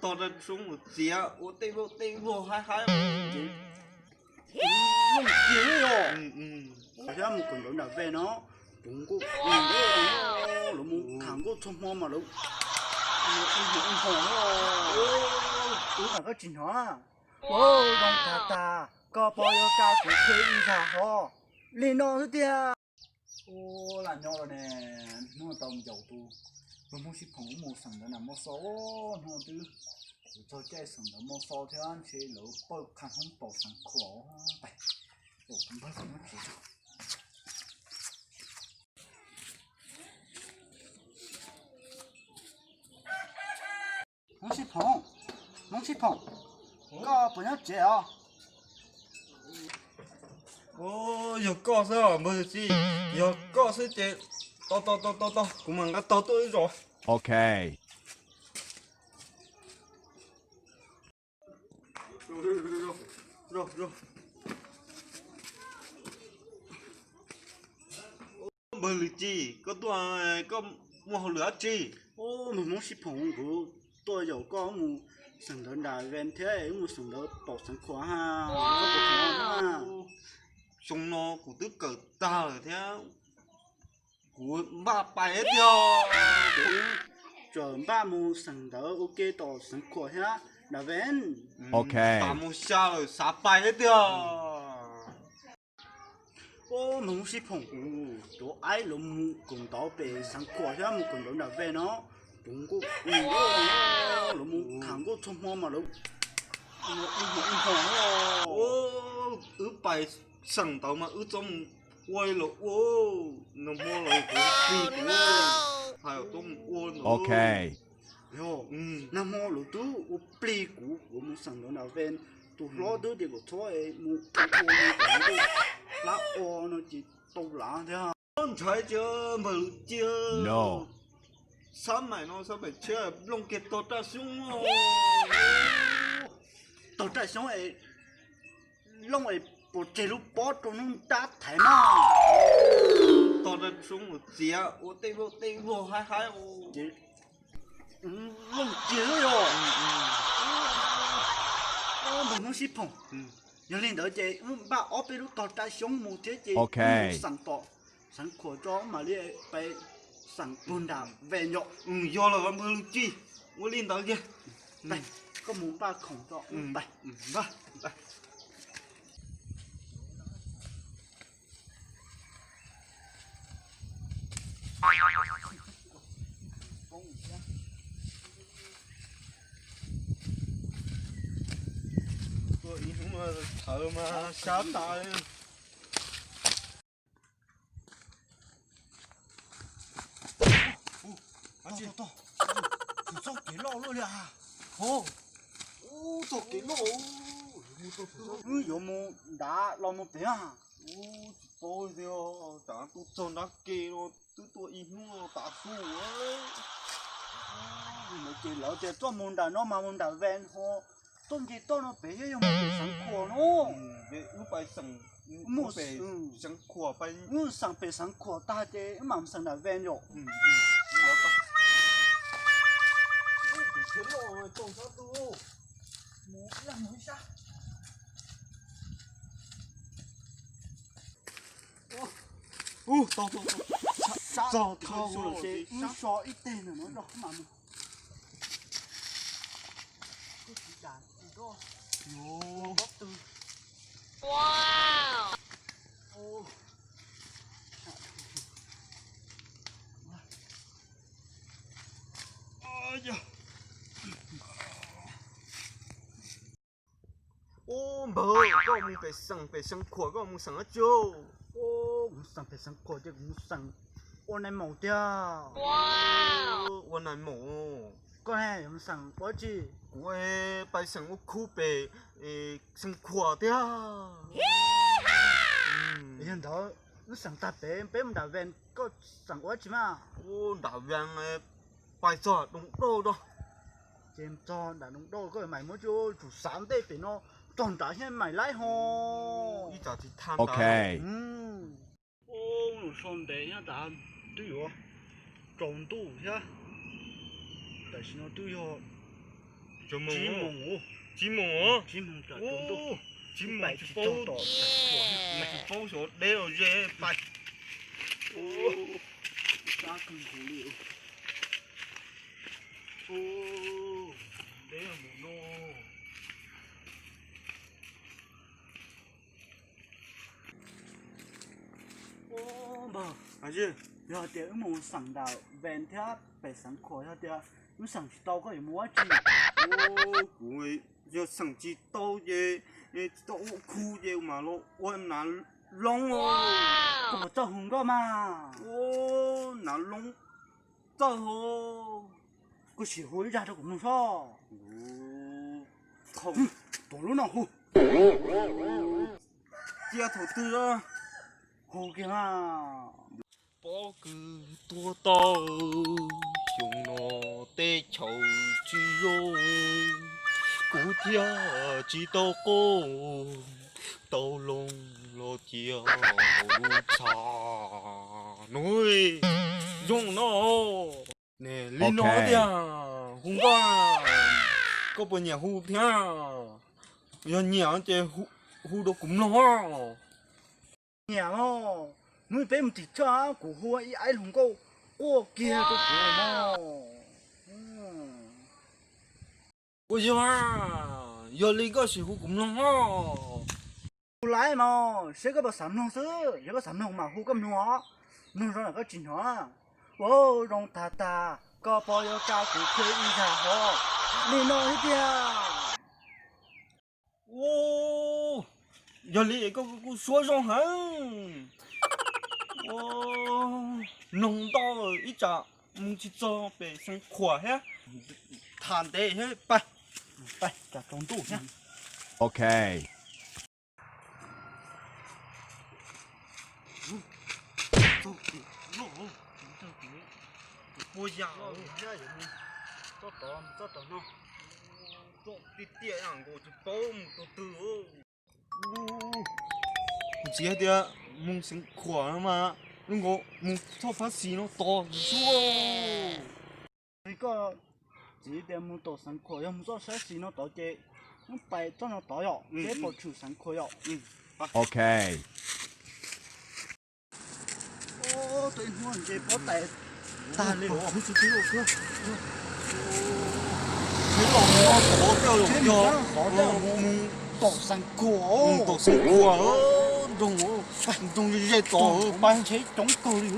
tao ra xuống một xía ô tê vô hai Không chịu rồi. ừ Thế một con đó về nó đúng có nó muốn thằng có thông hoa mà đúng nó hồn nó là cái chuyện hóa ô đồng ta có bao nhiêu ca cũng thấy đi ra ho lên nó thế tia ô là nhau rồi nè nó tông dầu tu nó muốn xịt phòng mua sẵn đó là mua số nó tư cho chơi sẵn đó mua số thế anh sẽ lỡ bao khăn không bao sẵn khổ vậy ồ không bao giờ nó chỉ cho mong xịt phòng có bao nhiêu trẻ à ô giờ có sao mà gì giờ có sẽ chết to cũng mà ngắt to tôi rồi Okay. rồi bờ lì chi có tua có mua lửa chi ô mình muốn xịt phòng của tôi giờ có một sẵn đó là ven thế một sẵn đó bỏ sẵn khóa ha có bỏ khóa mà xong nó của tức cỡ ta ở thế của ba bài hết rồi chờ ba một sẵn đó ok tỏ sẵn khóa ha là ven Okay. ba một sao rồi sáu bài hết rồi ô mình muốn xịt phòng của tổ ai lùm cùng tỏ về sẵn khóa ha một con đó là ven nó đúng có nó muốn thằng có thông hoa mà đúng nó hồn ô ứ bài sẵn tàu mà ứ trong quay lộ ô nó mua lại của phi của hay là tôm ô nữa Okay. yo nam mô lục tu u pli cú u mu sang đó nào ven tu lo đứa đi của thôi mu ô đi lá ô nó chỉ tàu lá thế à con thấy chưa mà chưa No. sáng nó sao mày chưa lông kết to ra xuống tàu trái sống ấy long ấy bộ chế lúc bó trong nó đá thái mà to ra xuống một xía ô tê vô hai chế long chế rồi ô mình muốn xịt phòng nhớ lên đó chế ba ốp bên lúc tàu trái sống một chế chế Okay. sẵn tọ sẵn khổ cho mà điไปสั่งปูนดาบเวนยก do là con bự chi mua lên đó kia ไปก็หมูปลาของเจาะไป va va tôi ý chúng mà thở mà sát tay to to cái lọ luôn à ô to cái lọ yo đá lo một bé à tôi thì đã tôi cho nó kê nó tôi ý nó tạ su ấy một cái lọ thì cho môn đá nó mà môn đá ven ho tôm gì to nó bé yo một cái sáng khô nó để lúc bay sẵn mua về sẵn khỏa bay sáng bé sáng khô ta thế mà sáng đá ven rồi thế rồi trồng sao tu một làm một sao to sao thao rồi chứ sao ít tên rồi nó đọc mà mình có chỉ đàn chỉ có góc từ Wow. ô ôi giời ô bờ có một phải sẵn khỏa có một sẵn ở chỗ ô sang phải sang cổ chứ sang ô này màu tia Wow. ô này mổ con này sang bó chi ôi bay sẵn ở khu bể sẵn khỏa thế hiện đó nó sang ta bé bé mình đã ven có sang bó chi mà ô đã vàng bay trò đúng đô đó chém cho đã đúng đôi có mày mới chú chủ sáng đây phải nó toàn trả hiện mày lái ho ý trả thì tham Okay. ô nó son bé nhá đã tuy rồi trồng tu nhá tại sao nó tuy rồi Chim Chim mùng mùng. Chim mùng Chim mùng trả trống tốt. Chim Bảy mùng chỉ phố trống tốt. Mà chỉ phố số đeo dê bạch Ra cần khổ liệu. Đấy là mù nô Bà. À chứ Giờ thì ông muốn sẵn đạo ven theo bể sẵn khỏi theo thì ông sẵn chỉ tao có thể mua chi. Ôi giờ sẵn chỉ tao dê tao khu dê mà nó ôi nà lông Có một cho hùng cơ mà. ô nà lông tao hô Có chỉ hối ra cho cũng không sao. không Tổ lúc nào hù. chia thổ tư đó Hù kìa mà. bỏ cứ tua to dùng nó tê chầu chi rô cú thia chỉ tao cô tao lông lo chia cha nuôi dùng nó nè linh nó đi à không có bao nhiêu hú theo giờ nhiều chơi hú đâu cũng nó Nhà mà. Nuôi bé một thịt cho của hùa ý ai hùng câu. Ô kia có của mà. ôi giờ giờ lấy cái gì hú cũng nó Hù lại mà. Sẽ có bảo sắm nông sư. Sẽ có sắm nông mà hù cầm nó. Nông ra là có chuyện hóa. Ô rong ta ta. Có bao nhiêu cao của thuê ý ra hò. Đi nói kìa. ô giờ lấy cái số rong hả ô nông to rồi ít chả muốn chỉ cho bé sinh khỏe hết thàn đấy hết bay Đây, cả trong tủ nhá. Okay. bôi già Cho tỏ nó. trộn tí tía hàng của chúng tôi một tổ tư chỉ hết đi mong sinh khỏe mà nhưng có mong cho phát xí nó to xuống Cái có chỉ để muốn tổ sản khối, muốn cho sẽ xí nó tổ chế. Nó bay cho nó tổ dọ, để bộ chủ sản khối dọ. Okay. Ô, tôi muốn chế bó tay. Ta lên. không chịu thiếu chưa thiếu lòng nó có tiêu được chưa mong Tổ sản khối. tổ sinh khỏe đúng dây tổ Ban chế chống cơ đi.